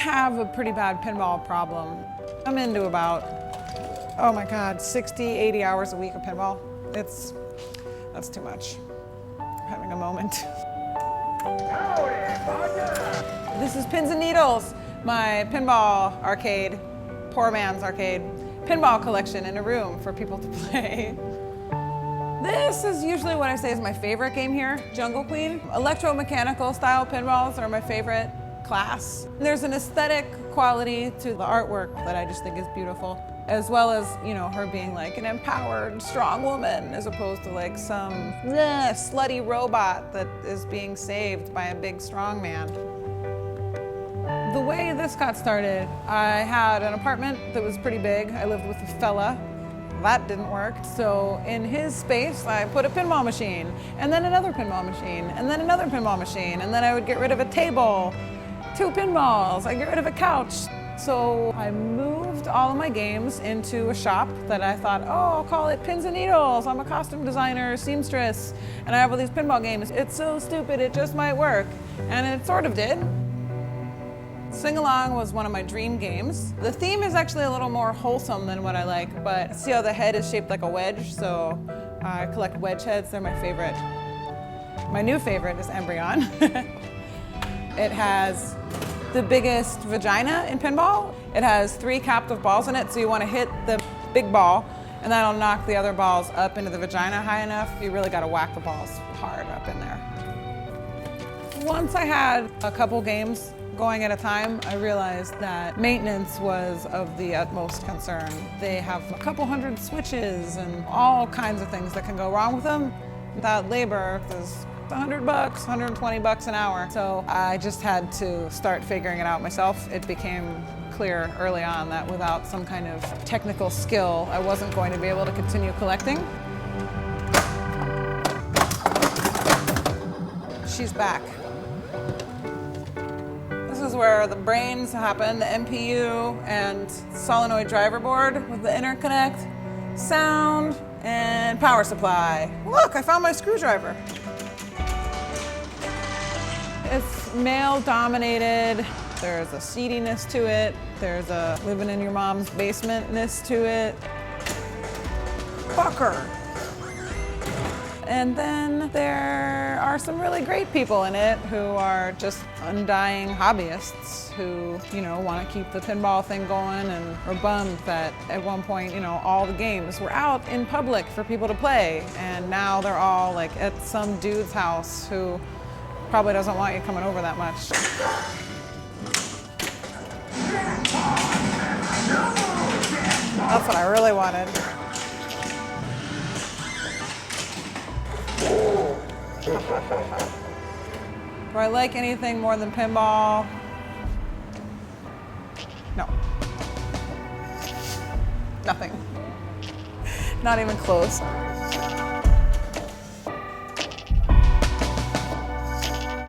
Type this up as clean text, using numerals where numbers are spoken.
have a pretty bad pinball problem. I'm into about, oh my God, 60, 80 hours a week of pinball. That's too much. I'm having a moment. This is Pins and Needles, my pinball arcade, poor man's arcade, pinball collection in a room for people to play. This is usually what I say is my favorite game here, Jungle Queen. Electromechanical style pinballs are my favorite class. There's an aesthetic quality to the artwork that I just think is beautiful, as well as, you know, her being like an empowered, strong woman, as opposed to like some slutty robot that is being saved by a big, strong man. The way this got started, I had an apartment that was pretty big. I lived with a fella. That didn't work. So in his space, I put a pinball machine, and then another pinball machine, and then another pinball machine, and then I would get rid of a table, 2 pinballs, I get rid of a couch. So I moved all of my games into a shop that I thought, oh, I'll call it Pins and Needles. I'm a costume designer, seamstress, and I have all these pinball games. It's so stupid, it just might work. And it sort of did. Sing Along was one of my dream games. The theme is actually a little more wholesome than what I like, but see how the head is shaped like a wedge? So I collect wedge heads, they're my favorite. My new favorite is Embryon. It has the biggest vagina in pinball. It has 3 captive balls in it, so you want to hit the big ball, and that'll knock the other balls up into the vagina high enough. You really got to whack the balls hard up in there. Once I had a couple games going at a time, I realized that maintenance was of the utmost concern. They have a couple hundred switches and all kinds of things that can go wrong with them. Without labor, there's $100, $120 an hour. So I just had to start figuring it out myself. It became clear early on that without some kind of technical skill, I wasn't going to be able to continue collecting. She's back. This is where the brains happen, the MPU and solenoid driver board with the interconnect, sound, and power supply. Look, I found my screwdriver. It's male dominated. There's a seediness to it. There's a living in your mom's basement-ness to it. Fucker. And then there are some really great people in it who are just undying hobbyists who, you know, want to keep the pinball thing going and are bummed that at one point, you know, all the games were out in public for people to play. And now they're all like at some dude's house who probably doesn't want you coming over that much. That's what I really wanted. Do I like anything more than pinball? No. Nothing. Not even close.